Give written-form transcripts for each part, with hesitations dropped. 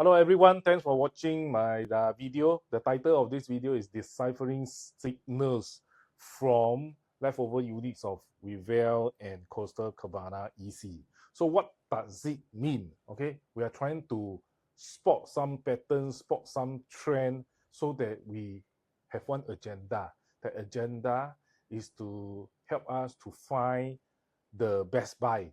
Hello everyone, thanks for watching my video. The title of this video is Deciphering Signals from Leftover Units of Rivelle and Coastal Cabana EC. So what does it mean? Okay, we are trying to spot some patterns, spot some trend so that we have one agenda. The agenda is to help us to find the best buy,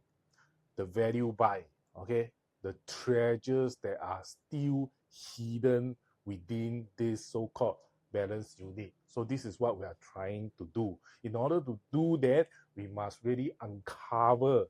the value buy, okay, the treasures that are still hidden within this so-called balance unit. So this is what we are trying to do. In order to do that, we must really uncover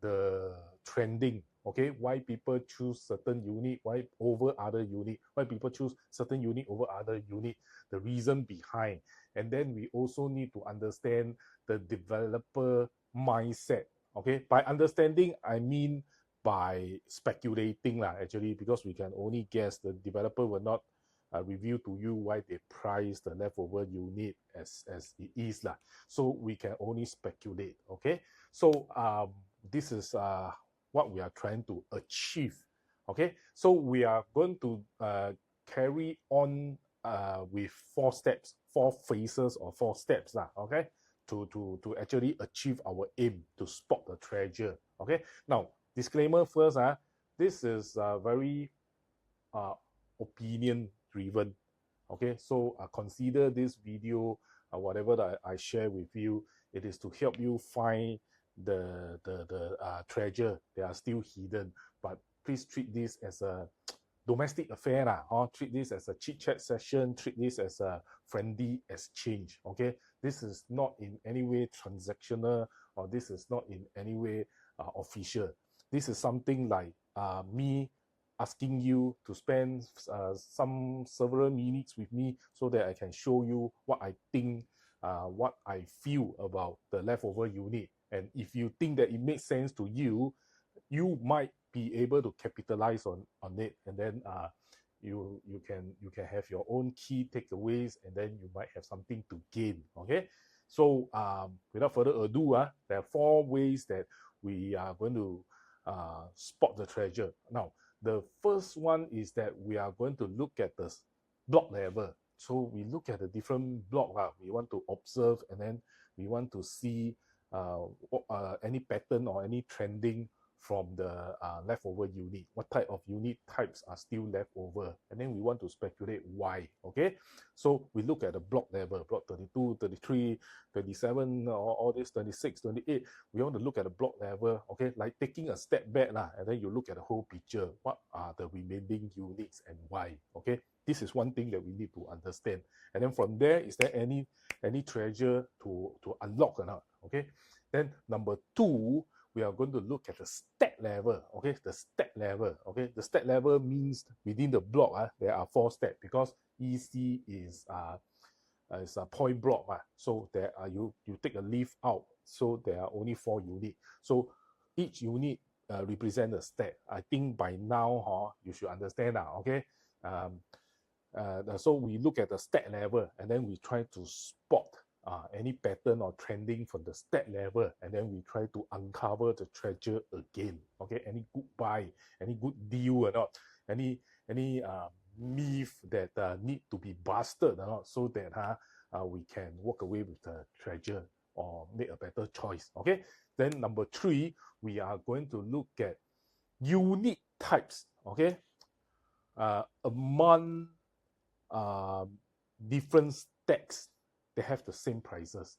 the trending, okay, why people choose certain unit, why over other unit, why people choose certain unit over other unit, the reason behind. And then we also need to understand the developer mindset. Okay, by understanding, I mean by speculating lah, actually, because we can only guess. The developer will not reveal to you why they price the leftover unit as it is lah. So we can only speculate. Okay, so this is what we are trying to achieve. Okay, so we are going to carry on with 4 steps, 4 phases or 4 steps lah. Okay, to actually achieve our aim to spot the treasure. Okay, now disclaimer first, this is very opinion driven. Okay, so consider this video, whatever that I share with you, it is to help you find the treasure that are still hidden. But please treat this as a domestic affair lah, or treat this as a chit chat session, treat this as a friendly exchange. Okay, this is not in any way transactional, or this is not in any way official. This is something like me asking you to spend several minutes with me so that I can show you what I think, what I feel about the leftover unit. And if you think that it makes sense to you, you might be able to capitalize on it, and then you can have your own key takeaways, and then you might have something to gain. Okay, so without further ado, there are 4 ways that we are going to spot the treasure. Now, the first one is that we are going to look at the block level. So we look at the different block we want to observe, and then we want to see any pattern or any trending from the leftover unit. What type of unit types are still left over? And then we want to speculate why. Okay, so we look at the block level, block 32, 33, 27, all this 26, 28. We want to look at the block level. Okay, like taking a step back and then you look at the whole picture. What are the remaining units and why? Okay, this is one thing that we need to understand. And then from there, is there any treasure to unlock or not? Okay, then number 2, we are going to look at the stat level. Okay, the stat level. Okay, the stat level means within the block there are 4 stats, because EC is a point block. So there are you take a leaf out, so there are only 4 units. So each unit represent a stat. I think by now you should understand now. Okay, so we look at the stat level, and then we try to spot any pattern or trending from the stat level, and then we try to uncover the treasure again. Okay, any good buy, any good deal or not, any myth that need to be busted or not, so that we can walk away with the treasure or make a better choice. Okay, then number 3, we are going to look at unit types. Okay, among different stacks, they have the same prices.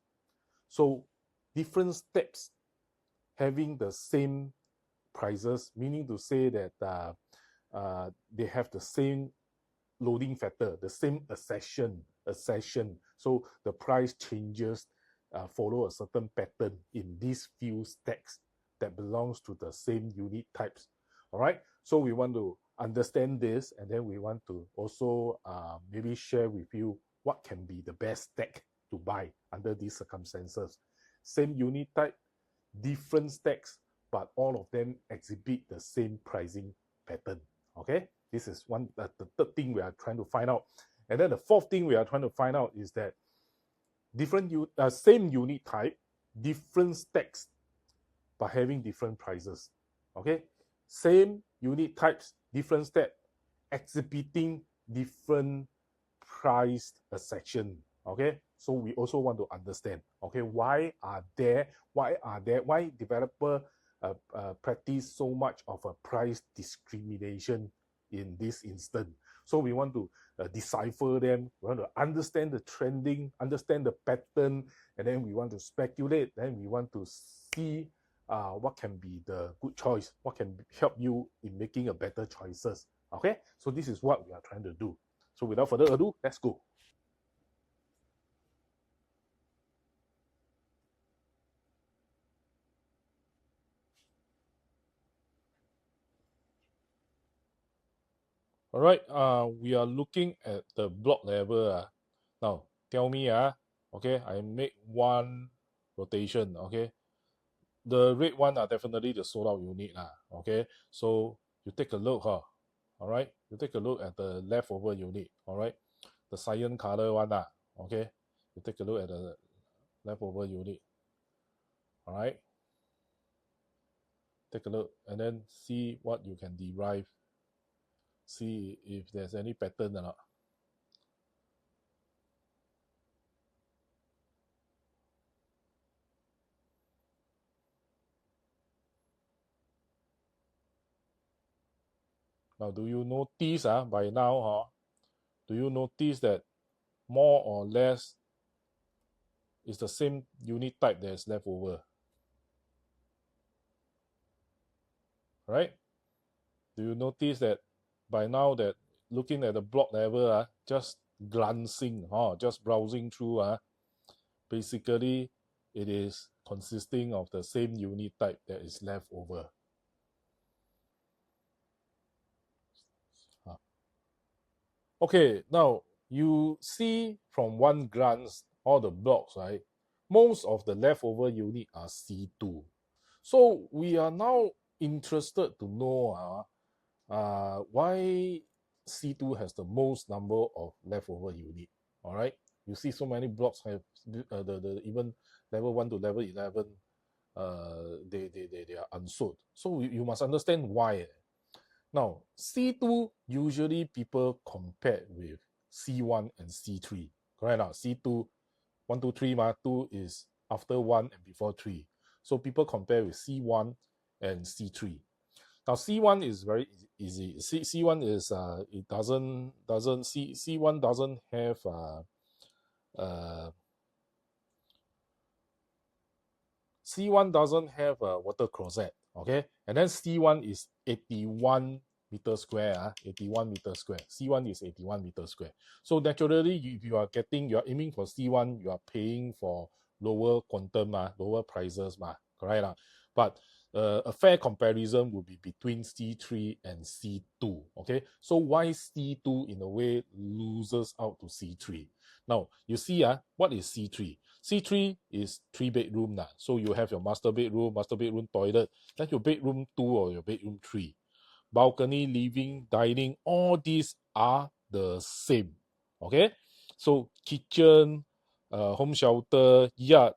So different steps having the same prices, meaning to say that they have the same loading factor, the same accession. So the price changes follow a certain pattern in these few stacks that belongs to the same unit types. All right, so we want to understand this, and then we want to also maybe share with you what can be the best stack to buy under these circumstances. Same unit type, different stacks, but all of them exhibit the same pricing pattern. Okay, this is the 3rd thing we are trying to find out. And then the 4th thing we are trying to find out is that same unit type, different stacks, but having different prices. Okay, same unit types, different stack, exhibiting different priced section. Okay, so we also want to understand, okay, why developer practice so much of a price discrimination in this instance. So we want to decipher them, we want to understand the trending, understand the pattern, and then we want to speculate, then we want to see what can be the good choice, what can help you in making a better choices. Okay, so this is what we are trying to do. So without further ado, let's go. All right, we are looking at the block level. Now, tell me, okay, I make one rotation, okay. The red one are definitely the sold out unit, okay. So you take a look, all right. You take a look at the leftover unit, all right. The cyan color one, okay. You take a look at the leftover unit, all right. Take a look and then see what you can derive. See if there's any pattern or not. Now, do you notice by now, do you notice that more or less is the same unit type that is left over? Right? Do you notice that by now that looking at the block level, just glancing, just browsing through, basically it is consisting of the same unit type that is left over. Okay, now you see from one glance all the blocks, right? Most of the leftover unit are C2. So we are now interested to know why C2 has the most number of leftover unit. All right, you see so many blocks have the even level 1 to level 11, they are unsold. So you must understand why. Now, C2 usually people compare with C1 and C3. Correct now? C2, 1, 2, 3, 2 is after 1 and before 3. So people compare with C1 and C3. Now C1 is very easy. C1 is it doesn't C1 doesn't have C1 doesn't have a water closet, okay? And then C1 is 81 meter square, 81 meter square. C1 is 81 meter square. So naturally, if you are aiming for C1, you are paying for lower quantum, lower prices, correct? But a fair comparison would be between C3 and C2, okay? So why C2 in a way loses out to C3? Now, you see, what is C3? C3 is 3-bedroom. So you have your master bedroom toilet, then your bedroom 2 or your bedroom 3. Balcony, living, dining, all these are the same. Okay? So kitchen, home shelter, yard,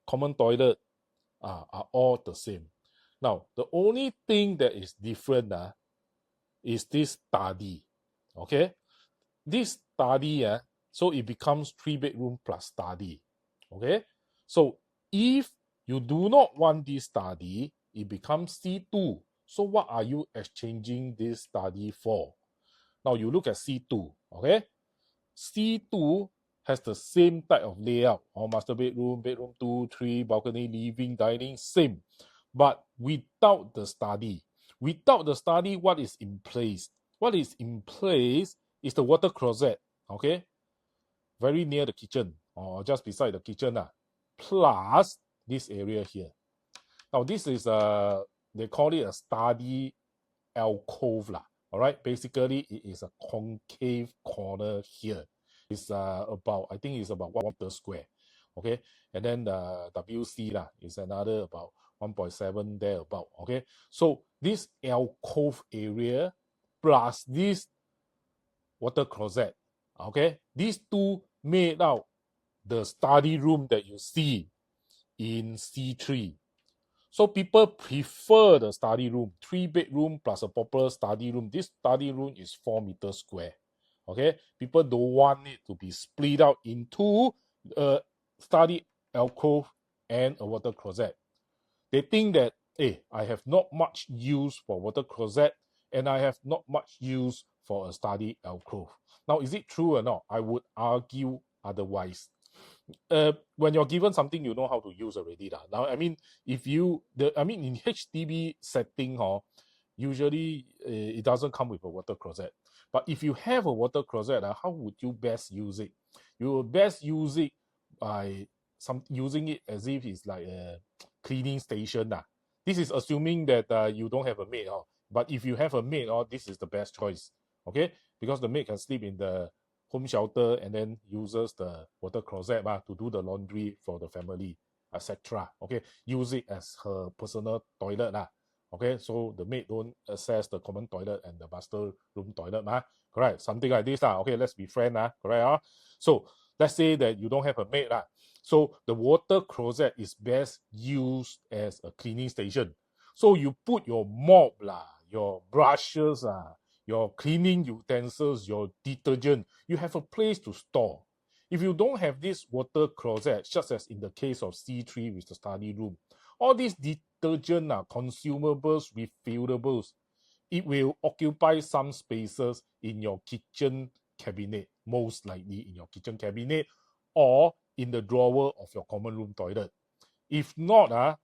common toilet are all the same. Now, the only thing that is different is this study. Okay? This study, so it becomes 3-bedroom plus study. Okay, so if you do not want this study, it becomes C2. So what are you exchanging this study for? Now you look at C2. Okay, C2 has the same type of layout. Master bedroom, bedroom 2, 3, balcony, living, dining, same. But without the study. Without the study, what is in place? What is in place is the water closet. Okay, very near the kitchen or just beside the kitchen, plus this area here. Now this is they call it a study alcove, all right. Basically it is a concave corner here. It's about, I think it's about 1 meter square, okay. And then the WC is another about 1.7 there about, okay. So this alcove area plus this water closet, okay, these two made out the study room that you see in C3. So people prefer the study room, 3-bedroom plus a popular study room. This study room is 4 meters square. Okay, people don't want it to be split out into a study alcove and a water closet. They think that, hey, I have not much use for water closet and I have not much use for a study alcove. Now, is it true or not? I would argue otherwise. When you're given something, you know how to use already. Now, I mean, if you, in HDB setting, usually it doesn't come with a water closet. But if you have a water closet, how would you best use it? You will best use it by using it as if it's like a cleaning station. This is assuming that you don't have a maid. But if you have a maid, this is the best choice. Okay, because the maid can sleep in the home shelter and then uses the water closet to do the laundry for the family, etc. Okay, use it as her personal toilet. Okay, so the maid don't access the common toilet and the master room toilet. Correct, something like this. Okay, let's be friends. Correct. So let's say that you don't have a maid. So the water closet is best used as a cleaning station. So you put your mop, your brushes, your cleaning utensils, your detergent, you have a place to store. If you don't have this water closet, just as in the case of C3 with the study room, all these detergent, consumables, refillables, it will occupy some spaces in your kitchen cabinet, most likely in your kitchen cabinet or in the drawer of your common room toilet. If not,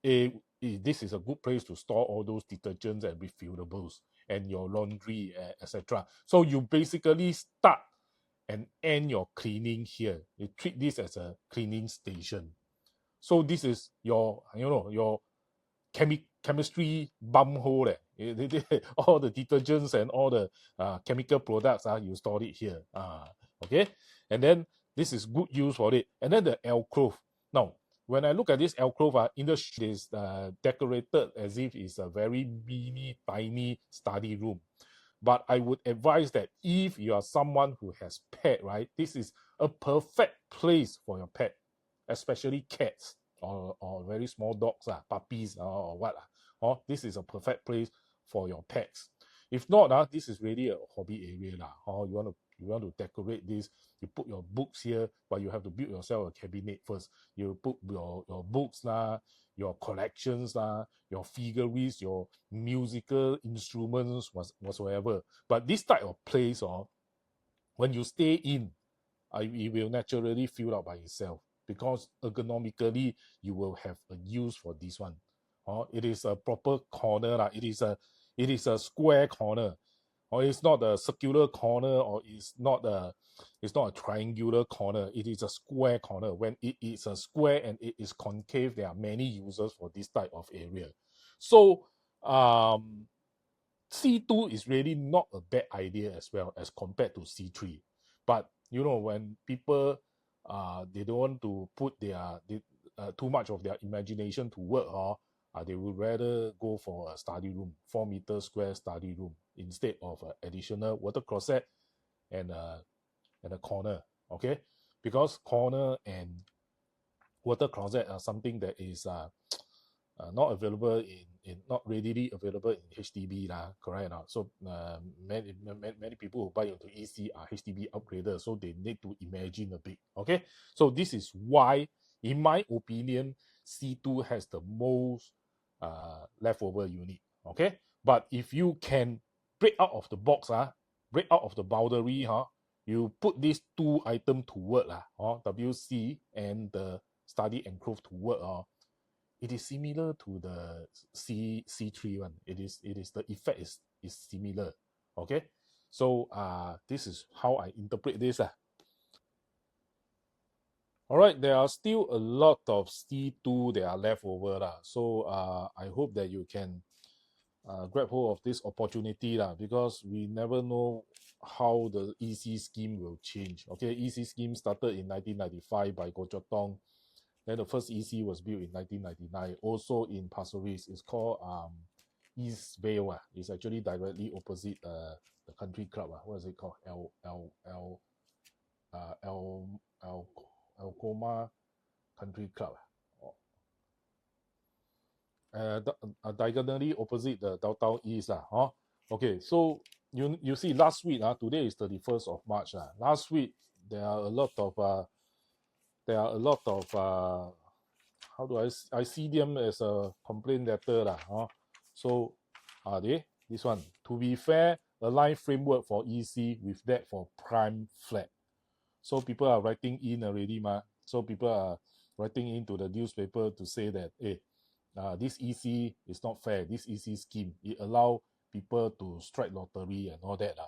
this is a good place to store all those detergents and refillables and your laundry, etc. So you basically start and end your cleaning here. You treat this as a cleaning station. So this is your, your chemistry bum hole. All the detergents and all the chemical products, you store it here. Okay, and then this is good use for it. And then the alcove. Now, when I look at this alcove, in the is decorated as if it's a very mini, tiny study room. But I would advise that if you are someone who has pet, right, this is a perfect place for your pet, especially cats or very small dogs, puppies, or what. This is a perfect place for your pets. If not, this is really a hobby area. You want to decorate this, you put your books here, but you have to build yourself a cabinet first. You put your books, your collections, your figurines, your musical instruments, whatsoever. But this type of place, when you stay in, it will naturally fill out by itself because ergonomically you will have a use for this one. It is a proper corner. It is a square corner. Or it's not a circular corner, or it's not a triangular corner. It is a square corner. When it is a square and it is concave, there are many users for this type of area. So C2 is really not a bad idea as well as compared to C3. But when people they don't want to put too much of their imagination to work, they would rather go for a study room, 4-meter square study room, instead of an additional water closet and a corner. Okay, because corner and water closet are something that is not available not readily available in HDB, correct or not? So many people who buy into EC are HDB upgraders, so they need to imagine a bit. Okay, so this is why, in my opinion, C2 has the most leftover unit. Okay, but if you can break out of the box, break out of the boundary, you put these two items to work, WC and the study enclosed to work, it is similar to the C3 one. It is the effect is similar. Okay, so this is how I interpret this. All right, there are still a lot of C2 that are left over. So I hope that you can grab hold of this opportunity, because we never know how the EC scheme will change. Okay, EC scheme started in 1995 by Goh Chok Tong. Then the first EC was built in 1999, also in Pasir Ris. It's called East Vale. It's actually directly opposite the country club. What is it called? Alcoma Country Club. diagonally opposite the downtown east huh? Okay, so you see last week today is 31st of March last week there are a lot of how do I see them as a complaint letter huh? So are they this one to be fair align framework for EC with that for prime flat. So people are writing in already so people are writing into the newspaper to say that hey, this EC is not fair. This EC scheme, it allow people to strike lottery and all that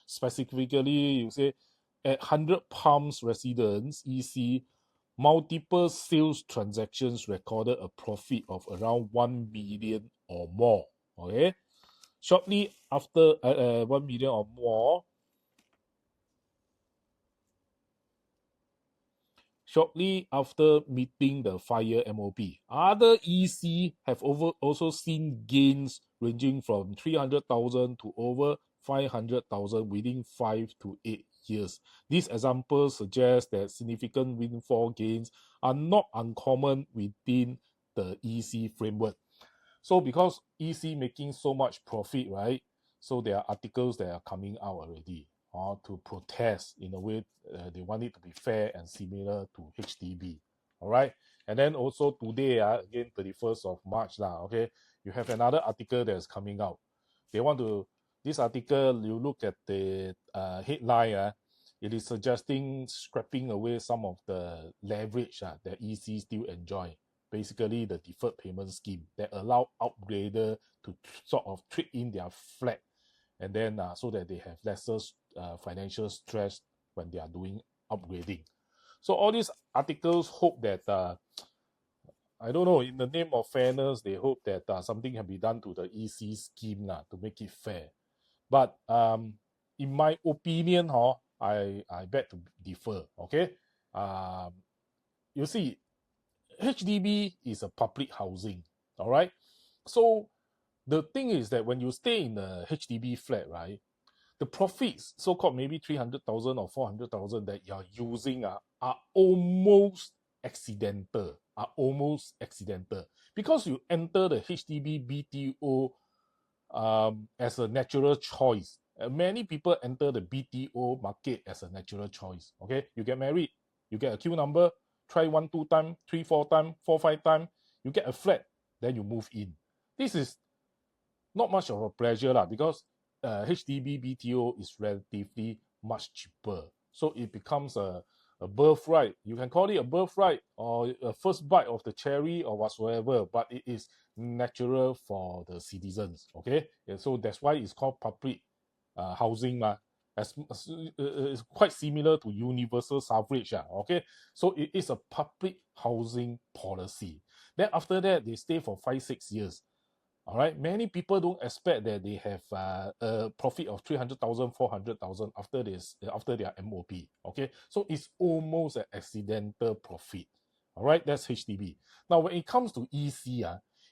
specifically you say at 100 Palms residents EC, multiple sales transactions recorded a profit of around 1 million or more. Okay, shortly after 1 million or more, shortly after meeting the fire MOP, other EC have also seen gains ranging from 300,000 to over 500,000 within 5 to 8 years. These examples suggest that significant windfall gains are not uncommon within the EC framework. So because EC making so much profit, right? So there are articles that are coming out already to protest in a way they want it to be fair and similar to HDB. All right. And then also today, again, 31st of March, okay, you have another article that's coming out. They want to, this article, you look at the headline, it is suggesting scrapping away some of the leverage that EC still enjoy. Basically, the deferred payment scheme that allow upgrader to sort of trade in their flat and then so that they have lesser financial stress when they are doing upgrading. So all these articles hope that I don't know, in the name of fairness, they hope that something can be done to the EC scheme to make it fair. But in my opinion, I beg to differ. Okay, you see, HDB is a public housing. All right, so the thing is that when you stay in a HDB flat, right, the profits, so-called maybe 300,000 or 400,000 that you're using are almost accidental. Because you enter the HDB BTO as a natural choice. Many people enter the BTO market as a natural choice. Okay, you get married, you get a queue number, try 1, 2 times, 3, 4 times, 4, 5 times, you get a flat, then you move in. This is not much of a pleasure because HDB BTO is relatively much cheaper. So it becomes a birthright. You can call it a birthright or a first bite of the cherry or whatsoever, but it is natural for the citizens. Okay, and so that's why it's called public housing. It's quite similar to universal suffrage. Okay, so it is a public housing policy. Then after that, they stay for 5, 6 years. All right, many people don't expect that they have a profit of 300,000, 400,000 after their MOP. Okay, so it's almost an accidental profit. All right, that's HDB. Now, when it comes to EC,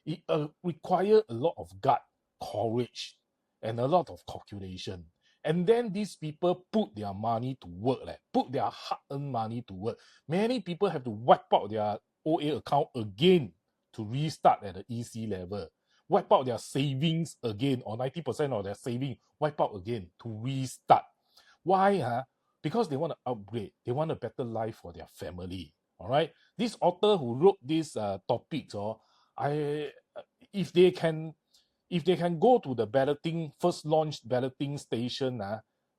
it requires a lot of gut, courage, and a lot of calculation. And then these people put their money to work, put their hard-earned money to work. Many people have to wipe out their OA account again to restart at the EC level. Wipe out their savings again, or 90% of their saving, wipe out again to restart. Why? Because they want to upgrade. They want a better life for their family. All right. This author who wrote these topics, if they can go to the balloting, first launched balloting station,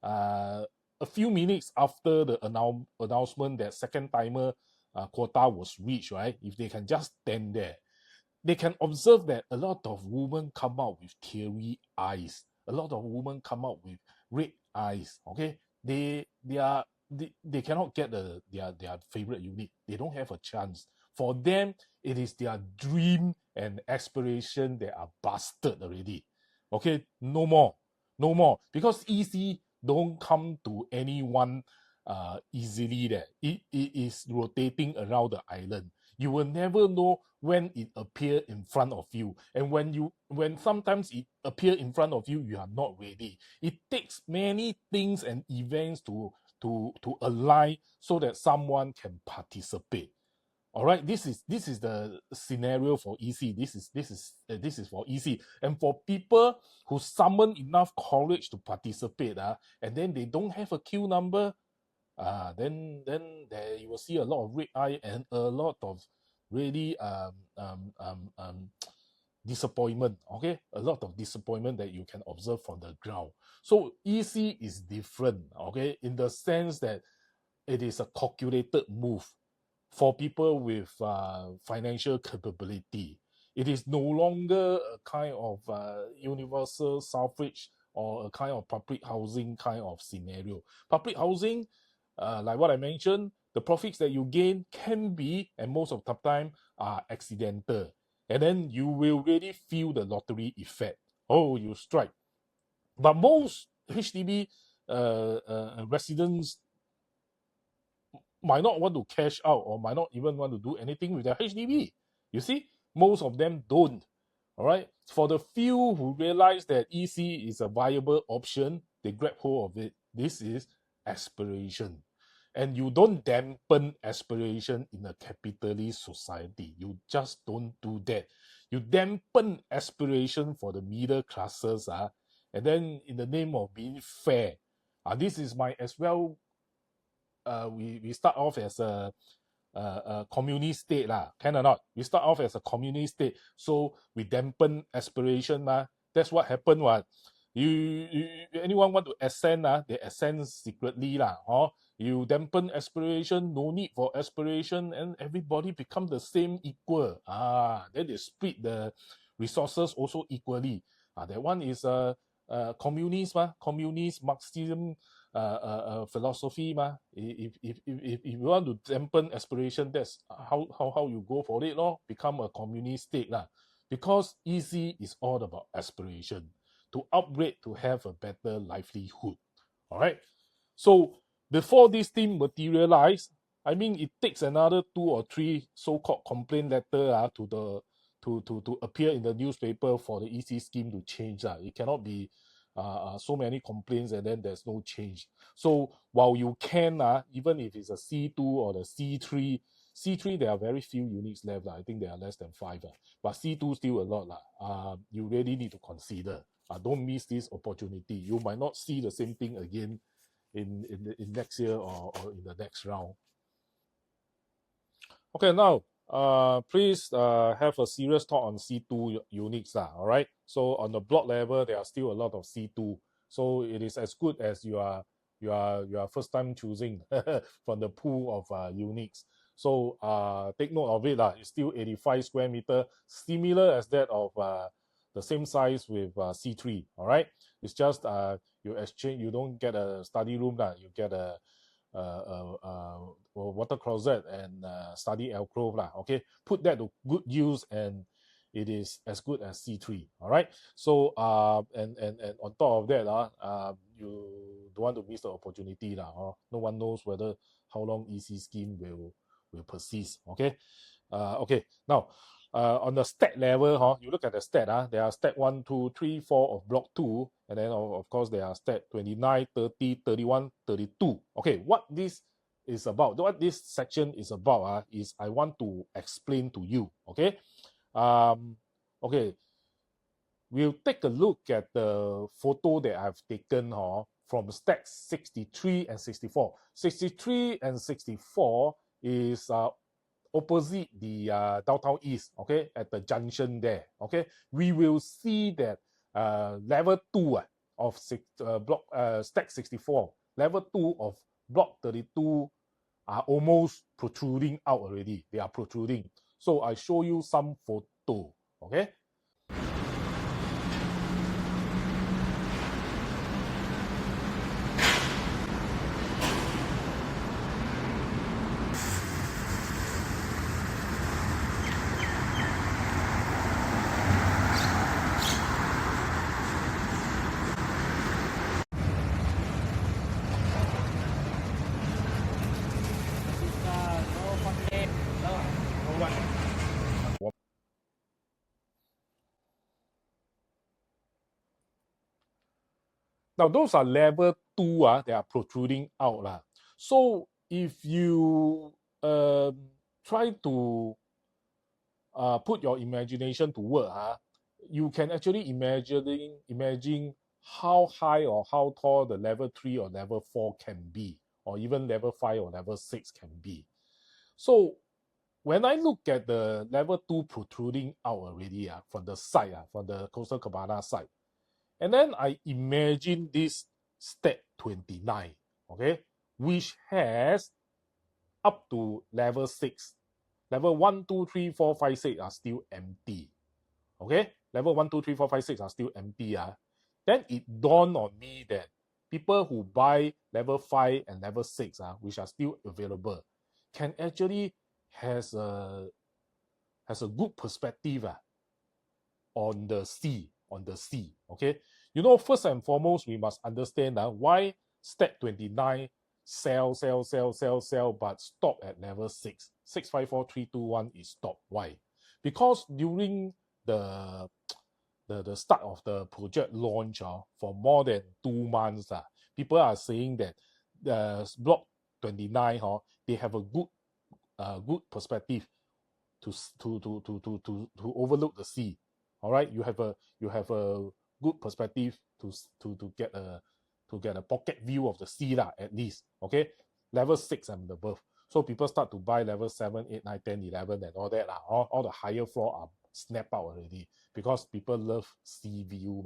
a few minutes after the announcement that second timer quota was reached, right? If they can just stand there, they can observe that a lot of women come out with teary eyes. A lot of women come out with red eyes. Okay, they cannot get their favorite unit. They don't have a chance. For them, it is their dream and aspiration that are busted already. Okay, no more. Because EC don't come to anyone easily. There, it is rotating around the island. You will never know when it appear in front of you, and when sometimes it appear in front of you, you are not ready. It takes many things and events to align so that someone can participate. All right, this is the scenario for EC. This is for EC, and for people who summon enough courage to participate, and then they don't have a queue number, then there you will see a lot of red eye and a lot of really disappointment. Okay, a lot of disappointment that you can observe from the ground. So EC is different. Okay, in the sense that it is a calculated move for people with financial capability. It is no longer a kind of universal suffrage or a kind of public housing kind of scenario. Public housing, like what I mentioned, the profits that you gain can be, and most of the time, are accidental. And then you will really feel the lottery effect. Oh, you strike. But most HDB residents might not want to cash out or might not even want to do anything with their HDB. You see, most of them don't. All right. For the few who realize that EC is a viable option, they grab hold of it. This is aspiration. And you don't dampen aspiration in a capitalist society. You just don't do that. You dampen aspiration for the middle classes, and then in the name of being fair, this is my as well. We start off as a communist state lah, can or not? We start off as a communist state, so we dampen aspiration lah. That's what happened. What you anyone want to ascend they ascend secretly lah. You dampen aspiration, no need for aspiration, and everybody become the same equal. Then they split the resources also equally. That one is communist Marxism philosophy if you want to dampen aspiration, that's how you go for it become a communist state because EC is all about aspiration to upgrade, to have a better livelihood. All right, so before this thing materialize, I mean, it takes another 2 or 3 so-called complaint letter to appear in the newspaper for the EC scheme to change. It cannot be so many complaints and then there's no change. So while you can, even if it's a C2 or the C3, there are very few units left. I think there are less than 5. But C2 still a lot. You really need to consider. Don't miss this opportunity. You might not see the same thing again in next year or in the next round. Okay, now please have a serious talk on C2 units. All right. So on the block level, there are still a lot of C2. So it is as good as you are first time choosing from the pool of units. So take note of it. It's still 85 square meter, similar as that of the same size with C3. All right. It's just you exchange. You don't get a study room. You get a water closet and study alcove okay, put that to good use and it is as good as C3. All right, so and on top of that you don't want to miss the opportunity no one knows whether how long EC scheme will persist. Okay, okay, now on the stat level, you look at the stat, there are stat 1, 2, 3, 4 of block 2, and then of course there are stat 29, 30, 31, 32. Okay, what this is about, what this section is about is I want to explain to you. Okay, okay, we'll take a look at the photo that I've taken from stat 63 and 64. 63 and 64 is opposite the downtown east, okay, at the junction there. Okay, we will see that level 2 of block stack 64, level 2 of block 32 are almost protruding out already. They are protruding. So I show you some photo. Okay. Now, those are level 2, they are protruding out. So, if you try to put your imagination to work, you can actually imagine how high or how tall the level 3 or level 4 can be, or even level 5 or level 6 can be. So when I look at the level 2 protruding out already from the side, from the Coastal Cabana side, and then I imagine this step 29, okay, which has up to level 6. Level 1, 2, 3, 4, 5, 6 are still empty. Okay? Level 1, 2, 3, 4, 5, 6 are still empty. Then it dawned on me that people who buy level 5 and level 6, which are still available, can actually has a good perspective on the sea. Okay? You know, first and foremost, we must understand why step 29 sell, but stop at level 6. 6, 5, 4, 3, 2, 1 is stop. Why? Because during the start of the project launch for more than 2 months, people are saying that block 29, they have a good perspective to overlook the sea. All right, you have a good perspective to get a pocket view of the sea at least. Okay, level 6 and above. So people start to buy level 7, 8, 9, 10, 11 and all that. All the higher floor are snap out already because people love sea view,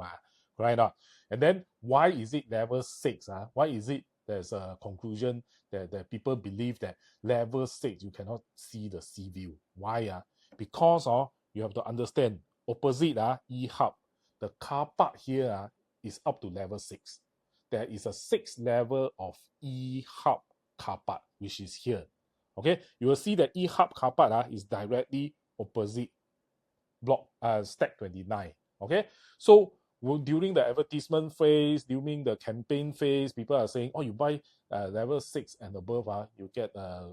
right? And then why is it level 6? Why is it there's a conclusion that people believe that level 6 you cannot see the sea view? Why? Because you have to understand, opposite E-Hub, the car park here is up to level 6. There is a 6th level of E-Hub car park, which is here. Okay, you will see that E-Hub car park is directly opposite block stack 29. Okay, so during the advertisement phase, during the campaign phase, people are saying, oh, you buy level 6 and above, you get a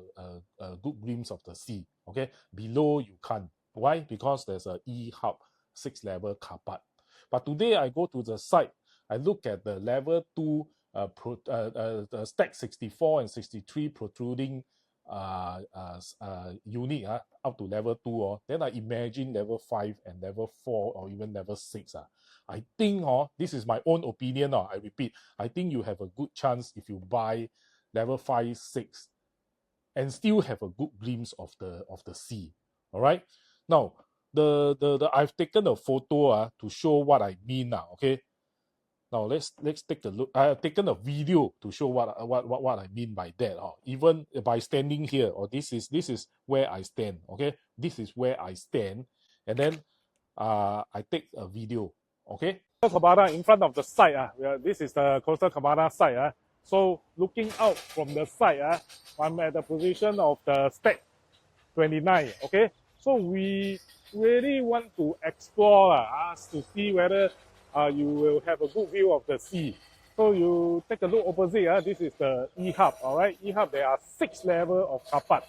good glimpse of the sea. Okay, below you can't. Why? Because there's a E-Hub 6th level car park. But today I go to the site, I look at the level 2 the stack 64 and 63 protruding unit up to level 2, then I imagine level 5 and level 4 or even level 6. I think this is my own opinion. I repeat, I think you have a good chance if you buy level 5, 6 and still have a good glimpse of the sea. All right. Now, the I've taken a photo to show what I mean now. Okay. Now let's take a look. I have taken a video to show what I mean by that. Even by standing here, or this is where I stand. Okay, this is where I stand, and then I take a video. Okay, Coastal Cabana in front of the site. This is the Coastal Cabana site. So looking out from the site, I'm at the position of the stack 29. Okay, so we really want to explore to see whether you will have a good view of the sea. So you take a look opposite. This is the E-Hub. All right, E-Hub, there are 6 levels of car park.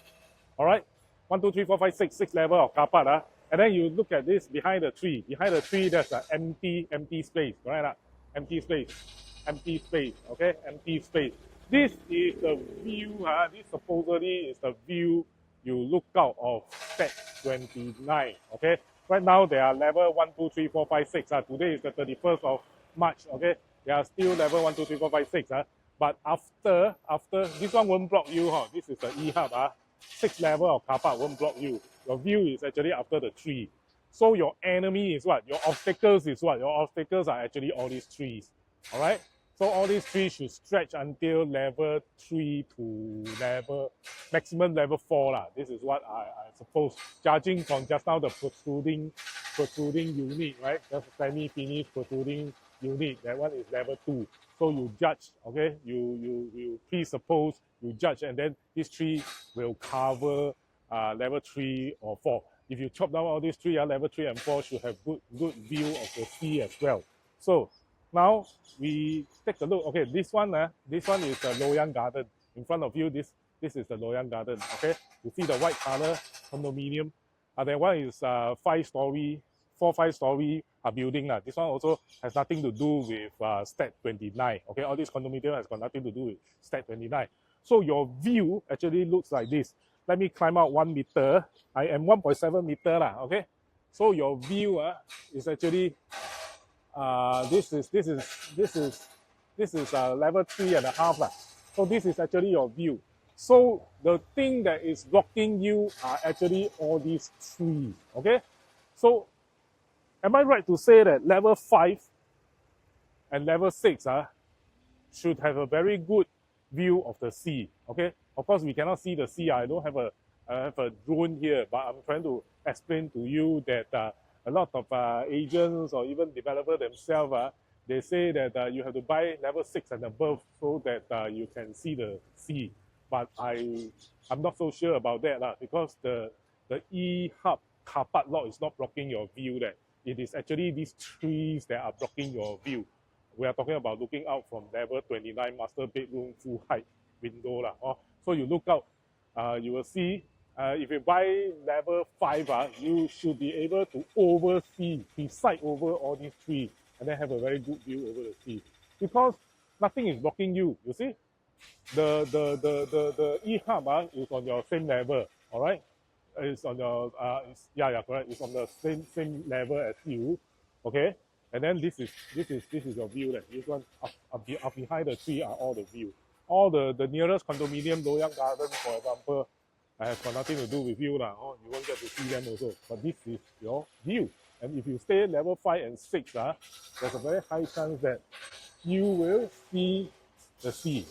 All right, 1, 2, 3, 4, 5, 6 levels of car park. And then you look at this behind the tree. Behind the tree, there's an empty space. Right? Empty space. Okay, empty space. This is the view. This supposedly is the view you look out of stack 29. Okay. Right now, there are level 1, 2, 3, 4, 5, 6. Today is the 31st of March. Okay, they are still level 1, 2, 3, 4, 5, 6. But after this one won't block you. This is the E-Hub. 6 level of car park won't block you. Your view is actually after the tree. So your enemy is what? Your obstacles is what? Your obstacles are actually all these trees. All right. So all these trees should stretch until level 3 to maximum level 4. This is what I suppose, judging from just now the protruding unit, right? Just semi-finished protruding unit. That one is level 2. So you judge, okay? You presuppose, you judge, and then this tree will cover level 3 or 4. If you chop down all these trees, level 3 and 4 should have good view of the sea as well. So now we take a look. Okay, this one is the Loyang Garden. In front of you, this is the Loyang Garden. Okay, you see the white color condominium. That one is 5-story, 5-story building. This one also has nothing to do with Stat 29. Okay, all these condominium has got nothing to do with Stat 29. So your view actually looks like this. let me climb out 1 meter. I am 1.7 meter lah, okay? So your view is actually this is level 3.5 lah. So this is actually your view. So the thing that is blocking you are actually all these trees, okay? So am I right to say that level 5 and level 6 should have a very good view of the sea, okay? Of course, we cannot see the sea. I don't have a drone here, but I'm trying to explain to you that a lot of agents or even developers themselves, they say that you have to buy level 6 and above so that you can see the sea. But I'm not so sure about that because the E-hub car park lot is not blocking your view there. It is actually these trees that are blocking your view. We are talking about looking out from level 29 master bedroom full height window lah. So you look out, you will see if you buy level 5, you should be able to oversee, beside over all these trees, and then have a very good view over the sea. Because nothing is blocking you, you see? The E-hub is on your same level, all right? It's on your, correct. It's on the same level as you, okay? And then this is your view. This one up behind the tree are all the view. All the nearest condominium, Loyang Garden, for example, has got nothing to do with you lah. You won't get to see them also. But this is your view. And if you stay level 5 and 6, there's a very high chance that you will see the sea.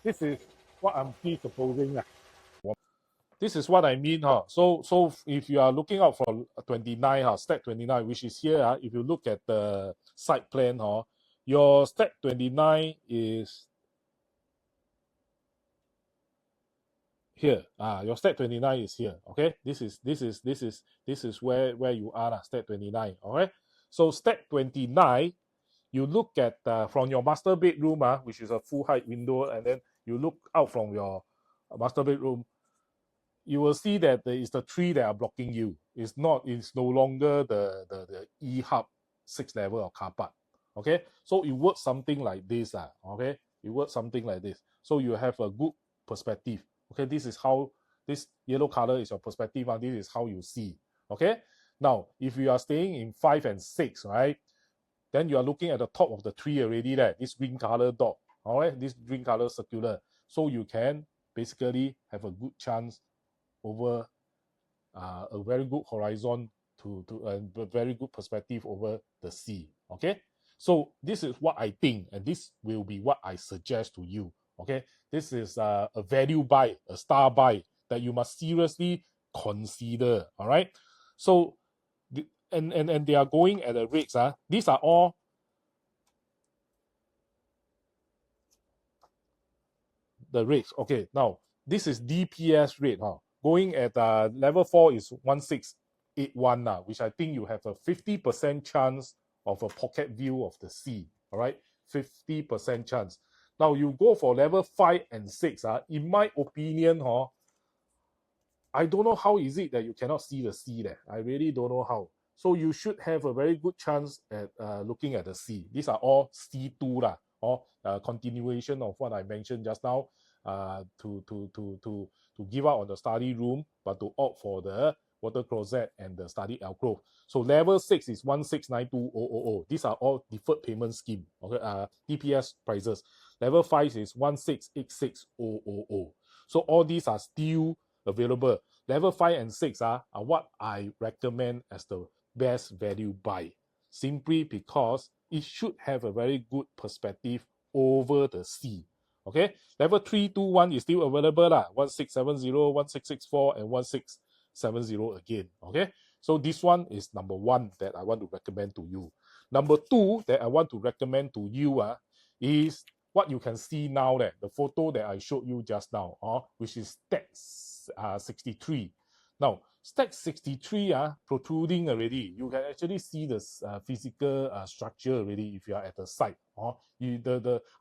This is what I'm presupposing. This is what I mean. So if you are looking out for 29, stack 29, which is here, if you look at the site plan, your stack 29 is here. Your stack 29 is here. Okay, this is where you are, stack 29. All right. So stack 29, you look at from your master bedroom, which is a full height window, and then you look out from your master bedroom. You will see that there is the tree that are blocking you. It's no longer the E-hub 6 level of car park. Okay, so it works something like this. Okay, it works something like this. So you have a good perspective. Okay, this is how this yellow color is your perspective, and this is how you see. Okay, now if you are staying in 5 and 6, right, then you are looking at the top of the tree already there, this green color dot. All right, this green color circular. So you can basically have a good chance over a very good horizon to a very good perspective over the sea. Okay, so this is what I think, and this will be what I suggest to you. Okay, this is a value buy, a star buy that you must seriously consider. All right, so and they are going at the rates. These are all the rates. Okay, now this is DPS rate. Going at level 4 is 1681, which I think you have a 50% chance of a pocket view of the sea. All right, 50% chance. Now you go for level 5 and 6. In my opinion, I don't know how is it that you cannot see the sea there. I really don't know how. So you should have a very good chance at looking at the sea. These are all C2 or continuation of what I mentioned just now. To give out on the study room, but to opt for the water closet and the study alcove. So level 6 is 1692000. These are all deferred payment scheme. Okay, DPS prices. Level 5 is 1686000. So all these are still available. Level 5 and 6 are what I recommend as the best value buy, simply because it should have a very good perspective over the sea. Okay, level 321 is still available 1670, 1664, and 1670 again. Okay, so this one is number 1 that I want to recommend to you. Number 2 that I want to recommend to you is what you can see now, the photo that I showed you just now, which is stack 63. Now stack 63 protruding already. You can actually see the physical structure already if you are at the site. I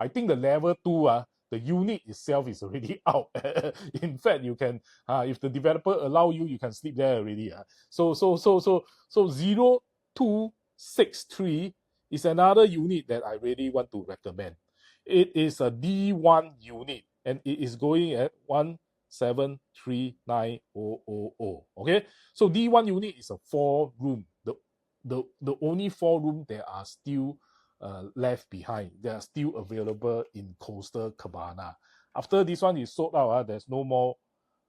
think the level 2 the unit itself is already out. In fact, you can if the developer allow you, you can sleep there already. So 0263 is another unit that I really want to recommend. It is a D1 unit, and it is going at 1739000. Okay, so D1 unit is a 4-room. The only 4-room that are still left behind. They are still available in Coastal Cabana. After this one is sold out, there's no more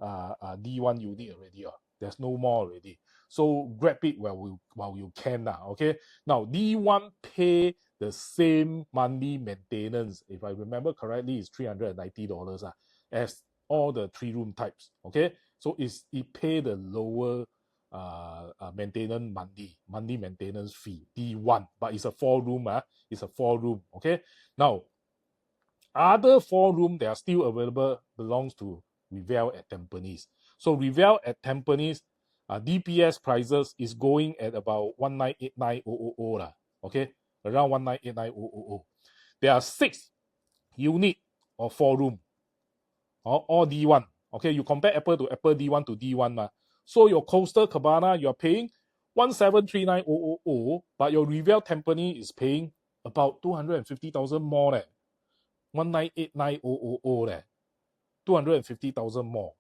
D1 unit already. There's no more already. So grab it while you can now. Okay. Now D1 pay the same monthly maintenance. If I remember correctly, it's $390 as all the 3-room types. Okay. So it pay the lower maintenance monthly maintenance fee D1, but it's a 4-room. It's a 4-room. Okay. Now other 4-room that are still available belongs to Rivelle at Tampines. So Rivelle at Tampines, DPS prices is going at about 1989000 okay, around 1989000. There are 6 unit or 4-room, all D1. Okay, you compare apple to apple, D1 to D1. So your Coastal Cabana, you're paying 1739000, but your Rivelle Tampines is paying about 250,000 more. 1989000 250,000 more.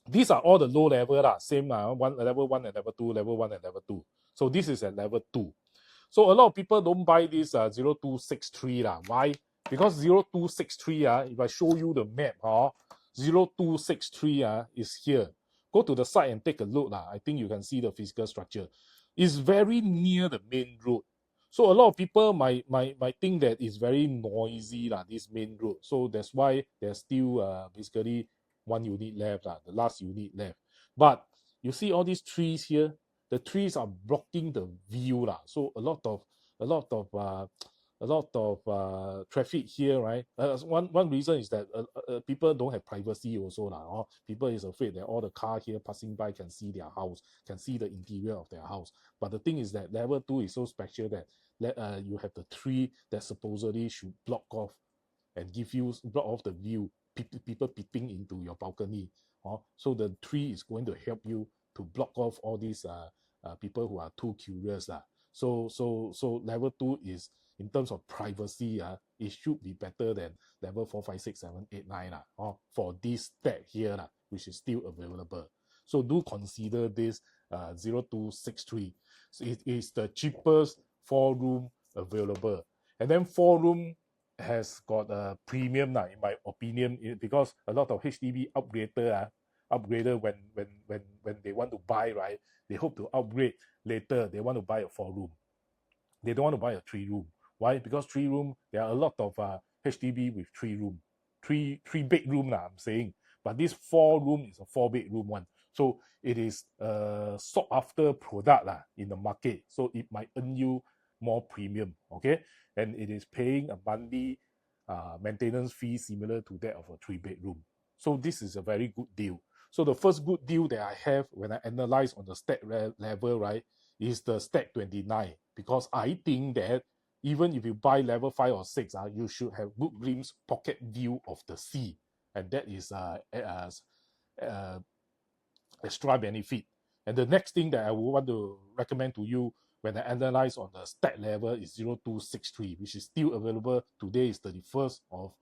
These are all the low level same level 1 and level 2, level 1 and level 2. So this is at level 2. So a lot of people don't buy this 0263 Why? Because 0263 if I show you the map 0263 is here. Go to the side and take a look I think you can see the physical structure. It's very near the main road. So a lot of people might think that it's very noisy this main road. So that's why there's still basically 1 unit left the last unit left. But you see all these trees here. The trees are blocking the view So a lot of traffic here, right? One reason is that people don't have privacy also people is afraid that all the car here passing by can see their house, can see the interior of their house. But the thing is that level 2 is so special that you have the tree that supposedly should block off and block off the view, people peeping into your balcony. So the tree is going to help you to block off all these people who are too curious. So level 2 is, in terms of privacy, it should be better than level 4, 5, 6, 7, 8, 9 for this stack here, which is still available. So do consider this 0263. So it is the cheapest 4-room available. And then 4-room has got a premium in my opinion, because a lot of HDB upgrader when they want to buy, right, they hope to upgrade later. They want to buy a 4-room. They don't want to buy a 3-room. Why? Because 3-room, there are a lot of HDB with 3-room, three bedroom I'm saying. But this 4-room is a 4-bedroom one. So it is a sought after product in the market. So it might earn you more premium, okay? And it is paying a monthly maintenance fee similar to that of a 3-bedroom. So this is a very good deal. So the first good deal that I have when I analyze on the stack level, right, is the stack 29. Because I think that even if you buy level 5 or 6, you should have good glimpse pocket view of the sea. And that is extra benefit. And the next thing that I would want to recommend to you when I analyze on the stack level is 0263, which is still available. Today is 31st of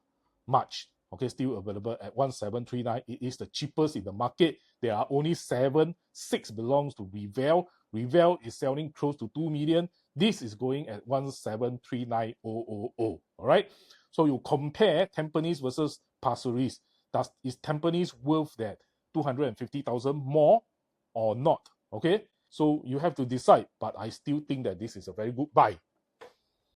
March. Okay, still available at 1739. It is the cheapest in the market. There are only 7. 6 belongs to Rivelle. Rivelle is selling close to 2 million. This is going at 1739000. All right. So you compare Tampines versus Pasir Ris. Is Tampines worth that 250,000 more or not? Okay. So you have to decide. But I still think that this is a very good buy.